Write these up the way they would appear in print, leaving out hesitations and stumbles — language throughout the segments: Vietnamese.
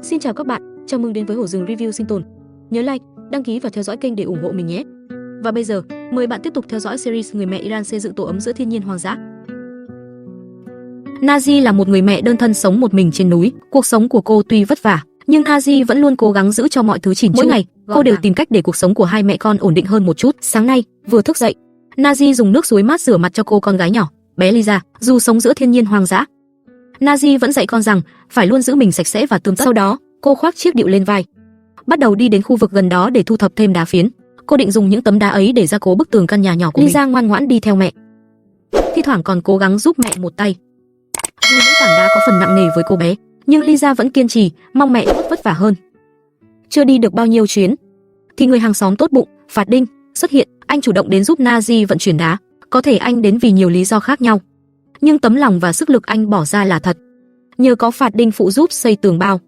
Xin chào các bạn, chào mừng đến với Hổ Rừng Review Sinh Tồn. Nhớ like, đăng ký và theo dõi kênh để ủng hộ mình nhé. Và bây giờ, mời bạn tiếp tục theo dõi series Người mẹ Iran xây dựng tổ ấm giữa thiên nhiên hoang dã. Nazi là một người mẹ đơn thân sống một mình trên núi. Cuộc sống của cô tuy vất vả, nhưng Nazi vẫn luôn cố gắng giữ cho mọi thứ chỉn chu. Mỗi ngày, cô đều tìm cách để cuộc sống của hai mẹ con ổn định hơn một chút. Sáng nay, vừa thức dậy, Nazi dùng nước suối mát rửa mặt cho cô con gái nhỏ, bé Lisa. Dù sống giữa thiên nhiên hoang dã, Nazi vẫn dạy con rằng phải luôn giữ mình sạch sẽ và tươm tất. Sau đó, cô khoác chiếc đĩu lên vai, bắt đầu đi đến khu vực gần đó để thu thập thêm đá phiến. Cô định dùng những tấm đá ấy để gia cố bức tường căn nhà nhỏ của Lisa mình. Ngoan ngoãn đi theo mẹ, thi thoảng còn cố gắng giúp mẹ một tay. Dù những tảng đá có phần nặng nề với cô bé, nhưng Lisa vẫn kiên trì, mong mẹ bớt vất vả hơn. Chưa đi được bao nhiêu chuyến, thì người hàng xóm tốt bụng, Phạt Đinh, xuất hiện. Anh chủ động đến giúp Nazi vận chuyển đá. Có thể anh đến vì nhiều lý do khác nhau, nhưng tấm lòng và sức lực anh bỏ ra là thật. Nhờ có Phạt Đinh phụ giúp xây tường bao,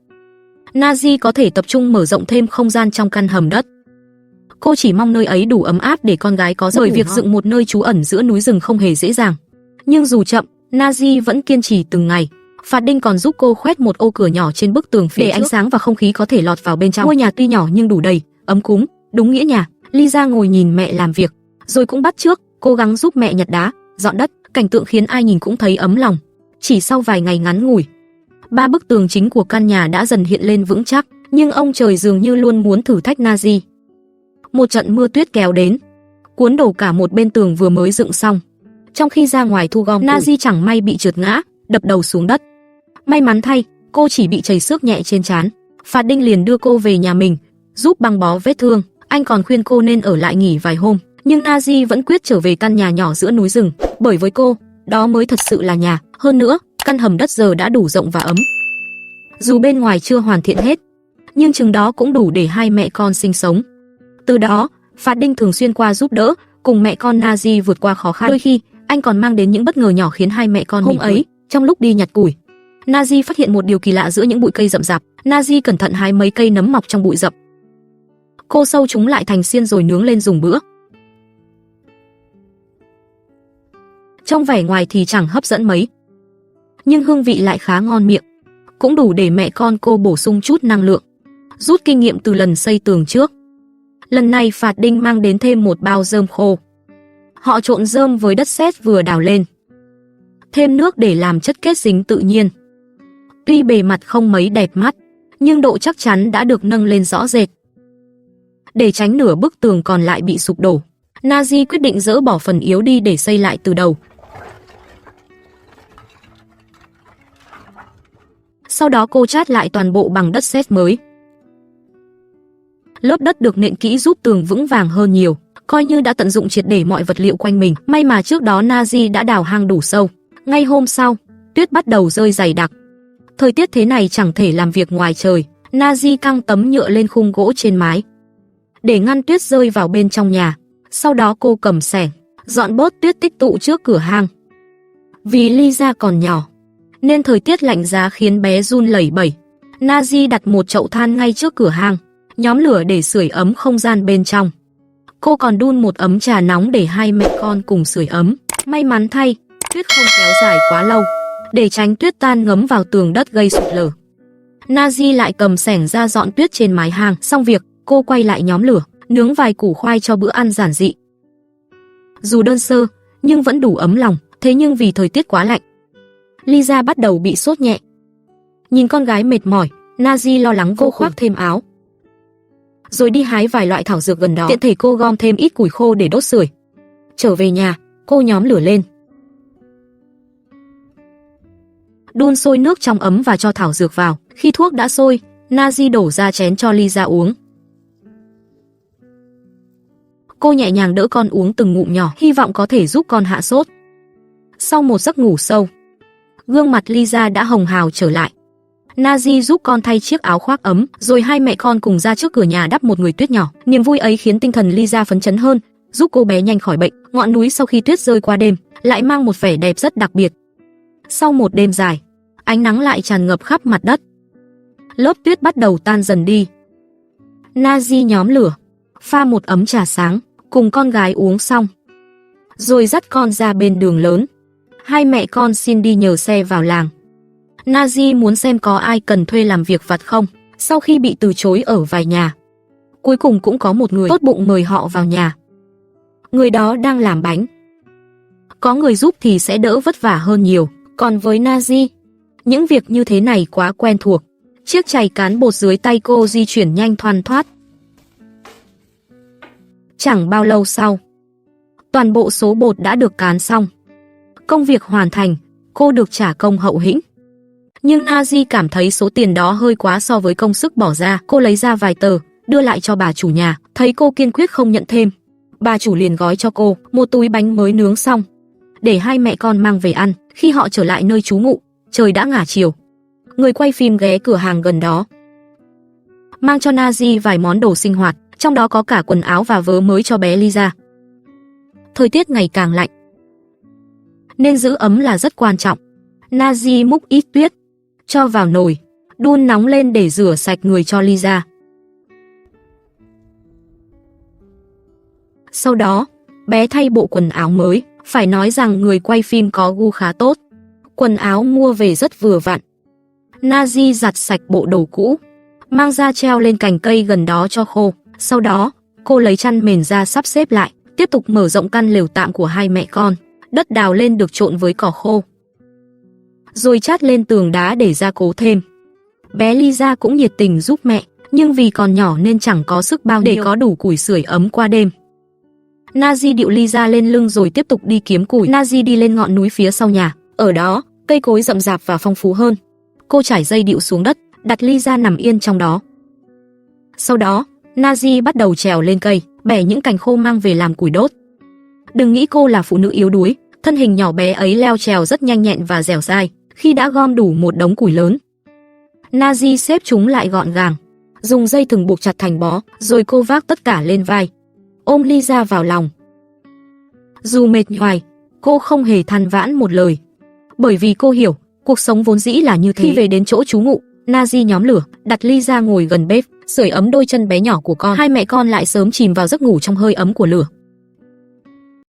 Nazi có thể tập trung mở rộng thêm không gian trong căn hầm đất. Cô chỉ mong nơi ấy đủ ấm áp để con gái có giấc ngủ. Bởi việc dựng một nơi trú ẩn giữa núi rừng không hề dễ dàng. Nhưng dù chậm, Nazi vẫn kiên trì từng ngày. Phạt Đinh còn giúp cô khoét một ô cửa nhỏ trên bức tường phía để ánh sáng và không khí có thể lọt vào bên trong. Ngôi nhà tuy nhỏ nhưng đủ đầy, ấm cúng, đúng nghĩa nhà. Lisa ngồi nhìn mẹ làm việc, rồi cũng bắt chước, cố gắng giúp mẹ nhặt đá, dọn đất. Cảnh tượng khiến ai nhìn cũng thấy ấm lòng. Chỉ sau vài ngày ngắn ngủi, 3 bức tường chính của căn nhà đã dần hiện lên vững chắc, nhưng ông trời dường như luôn muốn thử thách Nazi. Một trận mưa tuyết kéo đến, cuốn đổ cả một bên tường vừa mới dựng xong. Trong khi ra ngoài thu gom, Nazi chẳng may bị trượt ngã, đập đầu xuống đất. May mắn thay, cô chỉ bị chảy xước nhẹ trên trán. Phạt Đinh liền đưa cô về nhà mình, giúp băng bó vết thương. Anh còn khuyên cô nên ở lại nghỉ vài hôm, nhưng Nazi vẫn quyết trở về căn nhà nhỏ giữa núi rừng, bởi với cô, đó mới thật sự là nhà. Hơn nữa, căn hầm đất giờ đã đủ rộng và ấm. Dù bên ngoài chưa hoàn thiện hết, nhưng chừng đó cũng đủ để hai mẹ con sinh sống. Từ đó, Phạt Đinh thường xuyên qua giúp đỡ, cùng mẹ con Nazi vượt qua khó khăn. Đôi khi, anh còn mang đến những bất ngờ nhỏ khiến hai mẹ con hôm ấy, trong lúc đi nhặt củi, Nazi phát hiện một điều kỳ lạ giữa những bụi cây rậm rạp. Nazi cẩn thận hái mấy cây nấm mọc trong bụi rậm. Cô sâu chúng lại thành xiên rồi nướng lên dùng bữa. Trong vẻ ngoài thì chẳng hấp dẫn mấy, nhưng hương vị lại khá ngon miệng, cũng đủ để mẹ con cô bổ sung chút năng lượng. Rút kinh nghiệm từ lần xây tường trước, lần này Phạt Đinh mang đến thêm một bao rơm khô. Họ trộn rơm với đất sét vừa đào lên, thêm nước để làm chất kết dính tự nhiên. Tuy bề mặt không mấy đẹp mắt, nhưng độ chắc chắn đã được nâng lên rõ rệt. Để tránh nửa bức tường còn lại bị sụp đổ, Nazi quyết định dỡ bỏ phần yếu đi để xây lại từ đầu. Sau đó cô chát lại toàn bộ bằng đất sét mới. Lớp đất được nện kỹ giúp tường vững vàng hơn nhiều, coi như đã tận dụng triệt để mọi vật liệu quanh mình. May mà trước đó Nazi đã đào hang đủ sâu. Ngay hôm sau, tuyết bắt đầu rơi dày đặc. Thời tiết thế này chẳng thể làm việc ngoài trời. Nazi căng tấm nhựa lên khung gỗ trên mái để ngăn tuyết rơi vào bên trong nhà. Sau đó cô cầm xẻng dọn bớt tuyết tích tụ trước cửa hang. Vì Lisa còn nhỏ, nên thời tiết lạnh giá khiến bé run lẩy bẩy. Nazi đặt một chậu than ngay trước cửa hang, nhóm lửa để sưởi ấm không gian bên trong. Cô còn đun một ấm trà nóng để hai mẹ con cùng sưởi ấm. May mắn thay, tuyết không kéo dài quá lâu, để tránh tuyết tan ngấm vào tường đất gây sụt lở. Nazi lại cầm xẻng ra dọn tuyết trên mái hang. Xong việc, cô quay lại nhóm lửa, nướng vài củ khoai cho bữa ăn giản dị. Dù đơn sơ, nhưng vẫn đủ ấm lòng. Thế nhưng vì thời tiết quá lạnh, Lisa bắt đầu bị sốt nhẹ. Nhìn con gái mệt mỏi, Nazi lo lắng cô khoác thêm áo, rồi đi hái vài loại thảo dược gần đó. Tiện thể cô gom thêm ít củi khô để đốt sưởi. Trở về nhà, cô nhóm lửa lên, đun sôi nước trong ấm và cho thảo dược vào. Khi thuốc đã sôi, Nazi đổ ra chén cho Lisa uống. Cô nhẹ nhàng đỡ con uống từng ngụm nhỏ, hy vọng có thể giúp con hạ sốt. Sau một giấc ngủ sâu, gương mặt Lisa đã hồng hào trở lại. Nazi giúp con thay chiếc áo khoác ấm, rồi hai mẹ con cùng ra trước cửa nhà đắp một người tuyết nhỏ. Niềm vui ấy khiến tinh thần Lisa phấn chấn hơn, giúp cô bé nhanh khỏi bệnh. Ngọn núi sau khi tuyết rơi qua đêm, lại mang một vẻ đẹp rất đặc biệt. Sau một đêm dài, ánh nắng lại tràn ngập khắp mặt đất. Lớp tuyết bắt đầu tan dần đi. Nazi nhóm lửa, pha một ấm trà sáng, cùng con gái uống xong, rồi dắt con ra bên đường lớn. Hai mẹ con xin đi nhờ xe vào làng. Nazi muốn xem có ai cần thuê làm việc vặt không. Sau khi bị từ chối ở vài nhà, cuối cùng cũng có một người tốt bụng mời họ vào nhà. Người đó đang làm bánh. Có người giúp thì sẽ đỡ vất vả hơn nhiều. Còn với Nazi, những việc như thế này quá quen thuộc. Chiếc chày cán bột dưới tay cô di chuyển nhanh thoăn thoắt. Chẳng bao lâu sau, toàn bộ số bột đã được cán xong. Công việc hoàn thành, cô được trả công hậu hĩnh. Nhưng Nazi cảm thấy số tiền đó hơi quá so với công sức bỏ ra. Cô lấy ra vài tờ, đưa lại cho bà chủ nhà. Thấy cô kiên quyết không nhận thêm, bà chủ liền gói cho cô một túi bánh mới nướng xong, để hai mẹ con mang về ăn. Khi họ trở lại nơi trú ngụ, trời đã ngả chiều. Người quay phim ghé cửa hàng gần đó, mang cho Nazi vài món đồ sinh hoạt, trong đó có cả quần áo và vớ mới cho bé Lisa. Thời tiết ngày càng lạnh, nên giữ ấm là rất quan trọng. Nazi múc ít tuyết, cho vào nồi, đun nóng lên để rửa sạch người cho Lisa. Sau đó, bé thay bộ quần áo mới. Phải nói rằng người quay phim có gu khá tốt. Quần áo mua về rất vừa vặn. Nazi giặt sạch bộ đồ cũ, mang ra treo lên cành cây gần đó cho khô. Sau đó, cô lấy chăn mền ra sắp xếp lại, tiếp tục mở rộng căn lều tạm của hai mẹ con. Đất đào lên được trộn với cỏ khô, rồi chát lên tường đá để gia cố thêm. Bé Lisa cũng nhiệt tình giúp mẹ, nhưng vì còn nhỏ nên chẳng có sức bao nhiêu để có đủ củi sưởi ấm qua đêm. Nazi điệu Lisa lên lưng rồi tiếp tục đi kiếm củi. Nazi đi lên ngọn núi phía sau nhà. Ở đó, cây cối rậm rạp và phong phú hơn. Cô trải dây điệu xuống đất, đặt Lisa nằm yên trong đó. Sau đó, Nazi bắt đầu trèo lên cây, bẻ những cành khô mang về làm củi đốt. Đừng nghĩ cô là phụ nữ yếu đuối, thân hình nhỏ bé ấy leo trèo rất nhanh nhẹn và dẻo dai. Khi đã gom đủ một đống củi lớn, Nazi xếp chúng lại gọn gàng, dùng dây thừng buộc chặt thành bó, rồi cô vác tất cả lên vai, ôm Lisa vào lòng. Dù mệt nhoài, cô không hề than vãn một lời, bởi vì cô hiểu cuộc sống vốn dĩ là như thế. Khi về đến chỗ trú ngụ, Nazi nhóm lửa, đặt Lisa ngồi gần bếp, sưởi ấm đôi chân bé nhỏ của con. Hai mẹ con lại sớm chìm vào giấc ngủ trong hơi ấm của lửa.